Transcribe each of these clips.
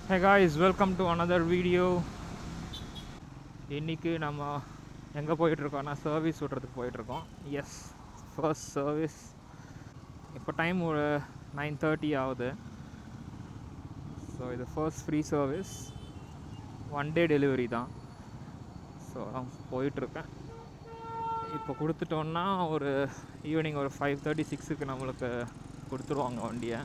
Hey guys, welcome to another video. இன்னைக்கு நம்ம எங்கே போயிட்டுருக்கோம்னா சர்வீஸ் விட்றதுக்கு போயிட்டுருக்கோம். Yes, first service. இப்போ டைம் ஒரு 9:30 ஆகுது. ஸோ இது first free service, 1 day delivery தான். ஸோ போயிட்டுருக்கேன். இப்போ கொடுத்துட்டோன்னா ஒரு ஈவினிங் ஒரு 5:36 நம்மளுக்கு கொடுத்துருவாங்க வண்டியை.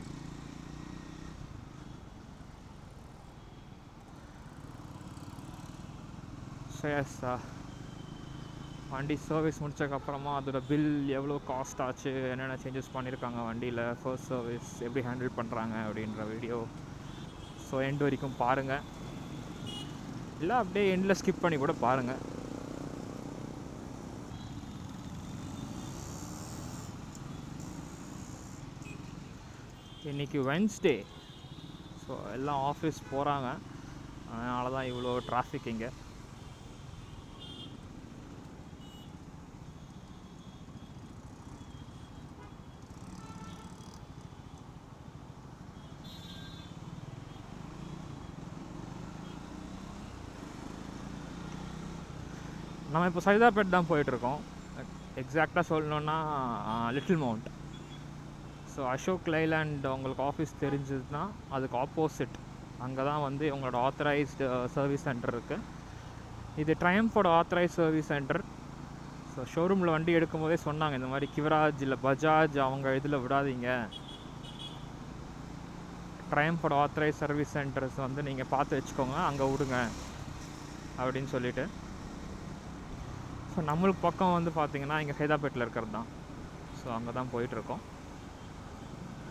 ஸோ எஸ், வண்டி சர்வீஸ் முடிச்சதுக்கப்புறமா அதோட பில் எவ்வளோ காஸ்ட் ஆச்சு, என்னென்ன சேஞ்சஸ் பண்ணியிருக்காங்க வண்டியில், ஃபர்ஸ்ட் சர்வீஸ் எப்படி ஹேண்டில் பண்ணுறாங்க அப்படின்ற வீடியோ. ஸோ எண்ட் வரைக்கும் பாருங்கள், இல்லை அப்படியே எண்டில் ஸ்கிப் பண்ணி கூட பாருங்கள். இன்றைக்கி வென்ஸ்டே, ஸோ எல்லாம் ஆஃபீஸ் போகிறாங்க. அதனால தான் இவ்வளோ டிராஃபிக் இங்கே. நம்ம இப்போ சைதாப்பேட் தான் போயிட்டுருக்கோம். எக்ஸாக்டாக சொல்லணுன்னா little mount. So Ashok Leyland உங்களுக்கு ஆஃபீஸ் தெரிஞ்சதுன்னா அதுக்கு ஆப்போசிட் அங்கே தான் வந்து உங்களோட ஆத்தரைஸ்டு சர்வீஸ் சென்டர் இருக்குது. இது ட்ரையம்ஃபோட ஆத்தரைஸ்ட் சர்வீஸ் சென்டர். ஸோ ஷோரூமில் வண்டி எடுக்கும் போதே சொன்னாங்க, இந்த மாதிரி கிவராஜ் இல்லை பஜாஜ் அவங்க இதில் விடாதீங்க, ட்ரையம்ஃபோட ஆத்தரைஸ்ட் சர்வீஸ் சென்டர்ஸ் வந்து நீங்கள் பார்த்து வச்சுக்கோங்க, அங்கே விடுங்க அப்படின்னு சொல்லிவிட்டு. ஸோ நம்மளுக்கு பக்கம் வந்து பார்த்திங்கன்னா இங்கே சைதாப்பேட்டில் இருக்கிறது தான். ஸோ அங்கே தான் போயிட்டுருக்கோம்.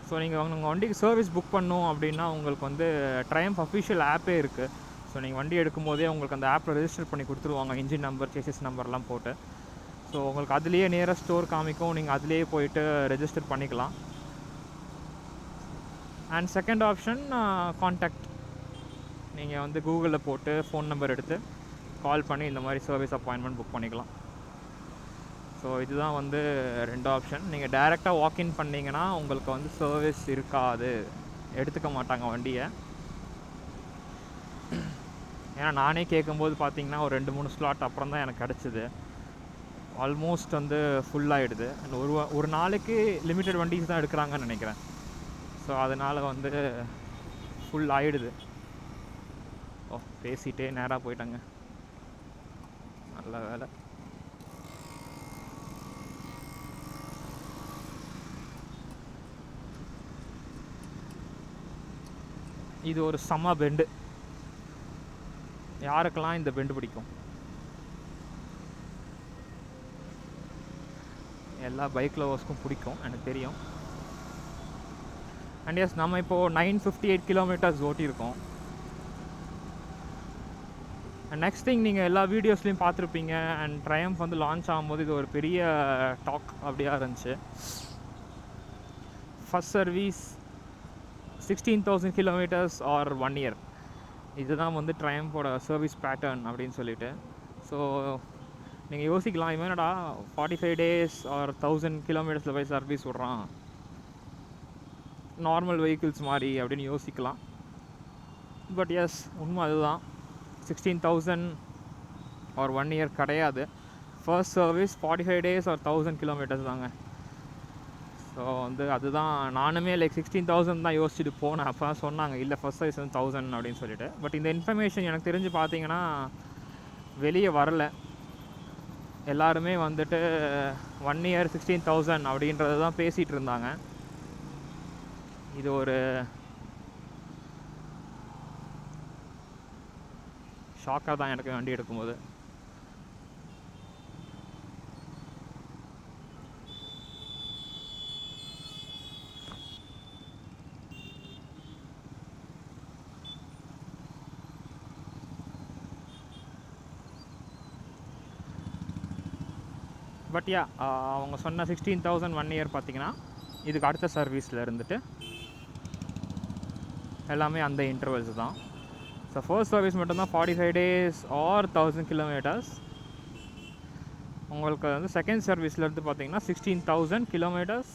ஸோ நீங்கள் உங்கள் வண்டிக்கு சர்வீஸ் புக் பண்ணணும் அப்படின்னா உங்களுக்கு வந்து ட்ரையம்ஃப் அஃபிஷியல் ஆப்பே இருக்குது. ஸோ நீங்கள் வண்டி எடுக்கும் போதே உங்களுக்கு அந்த ஆப்பில் ரெஜிஸ்டர் பண்ணி கொடுத்துருவாங்க, இன்ஜின் நம்பர், சேசிஸ் நம்பர்லாம் போட்டு. ஸோ உங்களுக்கு அதுலேயே நியரஸ்ட் ஸ்டோர் காமிக்கும், நீங்கள் அதுலேயே போயிட்டு ரெஜிஸ்டர் பண்ணிக்கலாம். அண்ட் செகண்ட் ஆப்ஷன் கான்டாக்ட், நீங்கள் வந்து கூகுளில் போட்டு ஃபோன் நம்பர் எடுத்து கால் பண்ணி இந்த மாதிரி சர்வீஸ் அப்பாயின்மெண்ட் புக் பண்ணிக்கலாம். ஸோ இதுதான் வந்து 2 ஆப்ஷன். நீங்கள் டைரெக்டாக வாக்இன் பண்ணிங்கன்னா உங்களுக்கு வந்து சர்வீஸ் இருக்காது, எடுத்துக்க மாட்டாங்க வண்டியை. ஏன்னா நானே கேட்கும்போது பார்த்தீங்கன்னா ஒரு 2-3 ஸ்லாட் அப்புறம் தான் எனக்கு கிடச்சிது. ஆல்மோஸ்ட் வந்து ஃபுல்லாகிடுது. அண்ட் ஒரு நாளைக்கு லிமிட்டட் வண்டிஸ் தான் எடுக்கிறாங்கன்னு நினைக்கிறேன். ஸோ அதனால் வந்து ஃபுல் ஆகிடுது. பேசிகிட்டே நேராக போயிட்டாங்க, நல்ல வேலை. இது ஒரு செம்ம பெண்டு. யாருக்கெல்லாம் இந்த பெண்டு பிடிக்கும்? எல்லா பைக் லவர்ஸ்க்கும் பிடிக்கும், எனக்கு தெரியும். அண்ட் எஸ், நம்ம இப்போது 958 கிலோமீட்டர்ஸ் ஓட்டியிருக்கோம். அண்ட் நெக்ஸ்ட் திங், நீங்கள் எல்லா வீடியோஸ்லையும் பார்த்துருப்பீங்க, அண்ட் ட்ரையம்ஃப் வந்து லான்ச் ஆகும்போது இது ஒரு பெரிய டாக் அப்படியா இருந்துச்சு. First service 16,000 kilometres R 1 year, இதுதான் வந்து ட்ரையம்ஃபோட சர்வீஸ் பேட்டர்ன் அப்படின்னு சொல்லிட்டு. ஸோ நீங்கள் யோசிக்கலாம், இவன் என்னடா 45 days ஆர் 1000 கிலோமீட்டர்ஸில் போய் சர்வீஸ் விட்றான், நார்மல் வெஹிக்கிள்ஸ் மாதிரி அப்படின்னு யோசிக்கலாம். பட் எஸ், உண்மை அதுதான். 16,000 ஆர் 1 year கிடையாது. First service 45 days or 1000 kilometres தாங்க. ஸோ வந்து அதுதான் நானுமே 16,000 தான் யோசிச்சுட்டு போனேன். அப்போ தான் சொன்னாங்க இல்லை ஃபர்ஸ்ட் சர்வீஸ் வந்து 1000 அப்படின்னு சொல்லிட்டு. பட் இந்த இன்ஃபர்மேஷன் எனக்கு தெரிஞ்சு பார்த்தீங்கன்னா வெளியே வரல. எல்லாருமே வந்துட்டு 1 year 16,000 அப்படின்றது தான் பேசிகிட்டு இருந்தாங்க. இது ஒரு ஷாக்காக தான் எனக்கு வண்டி எடுக்கும்போது. பட் யா, அவங்க சொன்ன 16,000 1 year பார்த்தீங்கன்னா இதுக்கு அடுத்த சர்வீஸில் இருந்துட்டு எல்லாமே அந்த இன்டர்வல்ஸ் தான். ஸோ ஃபர்ஸ்ட் சர்வீஸ் மட்டும்தான் 45 days ஆர் 1000 கிலோமீட்டர்ஸ். உங்களுக்கு வந்து செகண்ட் சர்வீஸ்லேருந்து பார்த்தீங்கன்னா 16,000 கிலோமீட்டர்ஸ்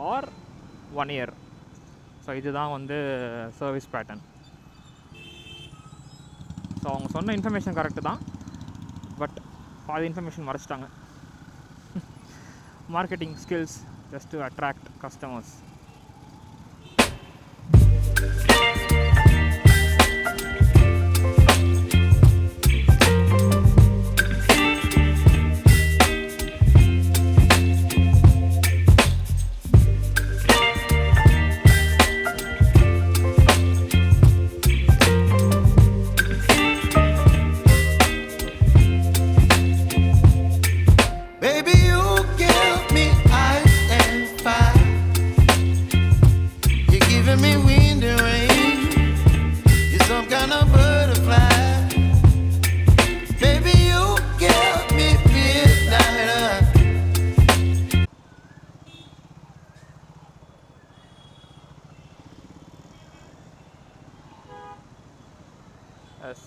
ஆர் 1 year. ஸோ இதுதான் வந்து சர்வீஸ் பேட்டர்ன். ஸோ அவங்க சொன்ன இன்ஃபர்மேஷன் கரெக்டு தான், பட் பாதி இன்ஃபர்மேஷன் மறைச்சிட்டாங்க. Marketing skills just to attract customers.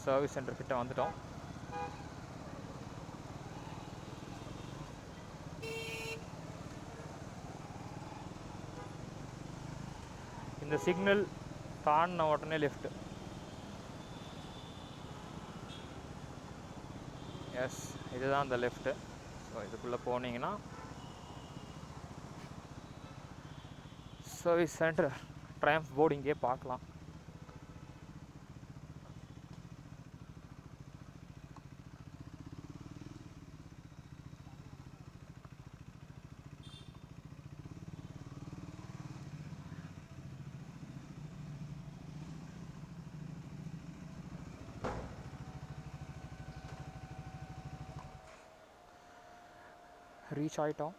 Service center கிட்ட வந்துட்டோம். இந்த சிக்னல் தாண்டின உடனே லெஃப்ட். எஸ், இதுதான் அந்த லெஃப்ட்டு. ஸோ இதுக்குள்ளே போனீங்கன்னா சர்வீஸ் சென்டர் ட்ரையம்ஃப் போர்டு இங்கே பார்க்கலாம். ரீச் ஆகிட்டோம்.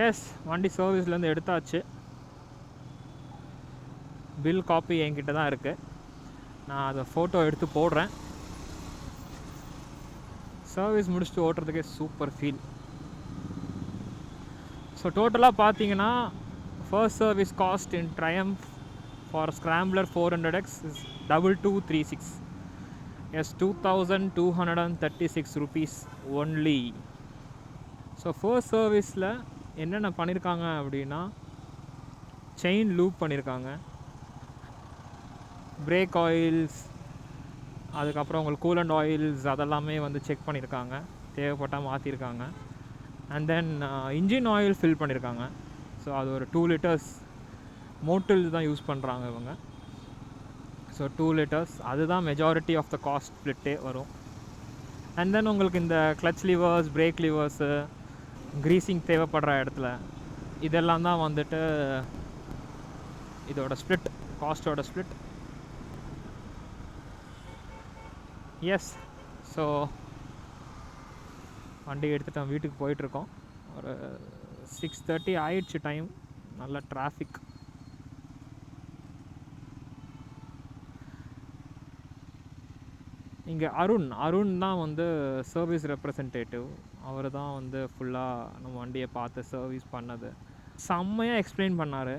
எஸ், வண்டி சர்வீஸ்லேருந்து எடுத்தாச்சு. பில் காப்பி என்கிட்ட தான் இருக்குது. நான் அதை ஃபோட்டோ எடுத்து போடுறேன். சர்வீஸ் முடிச்சுட்டு ஓட்டுறதுக்கே சூப்பர் ஃபீல். ஸோ டோட்டலாக பார்த்தீங்கன்னா first service cost in Triumph for Scrambler 400X is 2236. Yes, 2236 rupees only. So first சர்வீஸில் என்னென்ன பண்ணியிருக்காங்க அப்படின்னா, செயின் லூப் பண்ணியிருக்காங்க, பிரேக் ஆயில்ஸ், அதுக்கப்புறம் உங்களுக்கு கூலண்ட் ஆயில்ஸ் அதெல்லாமே வந்து செக் பண்ணியிருக்காங்க, தேவைப்பட்டால் மாற்றிருக்காங்க. And then engine oil fill பண்ணியிருக்காங்க. ஸோ அது ஒரு 2 liters மோட்டில் தான் யூஸ் பண்ணுறாங்க இவங்க. ஸோ 2 liters அதுதான் மெஜாரிட்டி ஆஃப் த காஸ்ட் ஸ்ப்ளிட்டே வரும். அண்ட் தென் உங்களுக்கு இந்த கிளச் லிவர்ஸ், பிரேக் லிவர்ஸு, க்ரீஸிங் தேவைப்படுற இடத்துல இதெல்லாம் தான் வந்துட்டு இதோட ஸ்ப்ளிட், காஸ்ட்டோட ஸ்ப்ளிட். எஸ், ஸோ வண்டி எடுத்துகிட்டு வீட்டுக்கு போயிட்டுருக்கோம். ஒரு 6:30 ஆயிடுச்சு டைம். நல்ல டிராஃபிக். இங்கே அருண் தான் வந்து சர்வீஸ் ரெப்ரசன்டேட்டிவ். அவர் தான் வந்து ஃபுல்லாக நம்ம வண்டியை பார்த்து சர்வீஸ் பண்ணது. செம்மையாக எக்ஸ்பிளைன் பண்ணார்.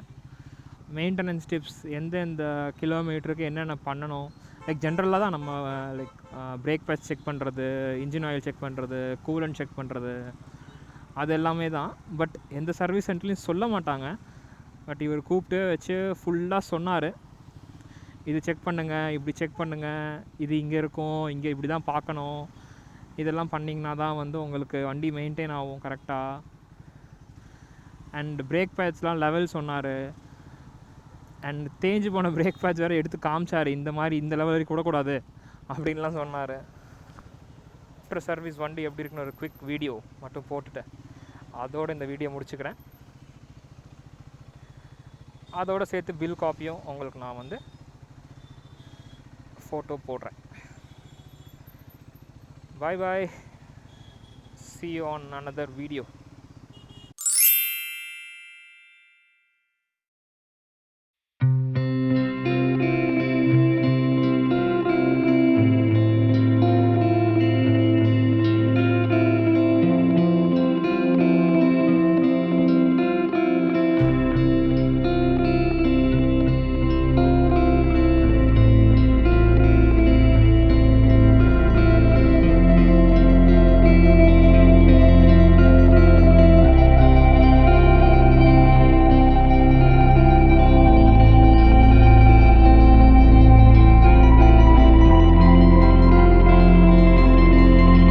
மெயின்டெனன்ஸ் டிப்ஸ், எந்தெந்த கிலோமீட்டருக்கு என்னென்ன பண்ணணும். லைக் ஜென்ரலாக தான் நம்ம லைக் பிரேக் பேட்ச் செக் பண்ணுறது, இன்ஜின் ஆயில் செக் பண்ணுறது, கூலண்ட் செக் பண்ணுறது, அது எல்லாமே தான். பட் எந்த சர்வீஸ் சென்டர்லையும் சொல்ல மாட்டாங்க. பட் இவர் கூப்பிட்டு வச்சு ஃபுல்லாக சொன்னார். இது செக் பண்ணுங்கள், இப்படி செக் பண்ணுங்கள், இது இங்கே இருக்கும், இங்கே இப்படி தான் பார்க்கணும், இதெல்லாம் பண்ணிங்கன்னா தான் வந்து உங்களுக்கு வண்டி மெயின்டைன் ஆகும் கரெக்டாக. அண்ட் பிரேக் பேட்ச்லாம் லெவல் சொன்னார். அண்ட் தேஞ்சு போன பிரேக் பேட்ச் வேறு எடுத்து காமிச்சார். இந்த மாதிரி இந்த லெவல் வரைக்கும் கூடக்கூடாது அப்படின்லாம் சொன்னார். ஆஃப்டர் சர்வீஸ் வண்டி எப்படி இருக்குன்னு ஒரு குவிக் வீடியோ மட்டும் போட்டுட்டேன். அதோடு இந்த வீடியோ முடிச்சுக்கிறேன். அதோடு சேர்த்து பில் காப்பியும் உங்களுக்கு நான் வந்து ஃபோட்டோ போடுறேன். பாய் பாய், see you on another video.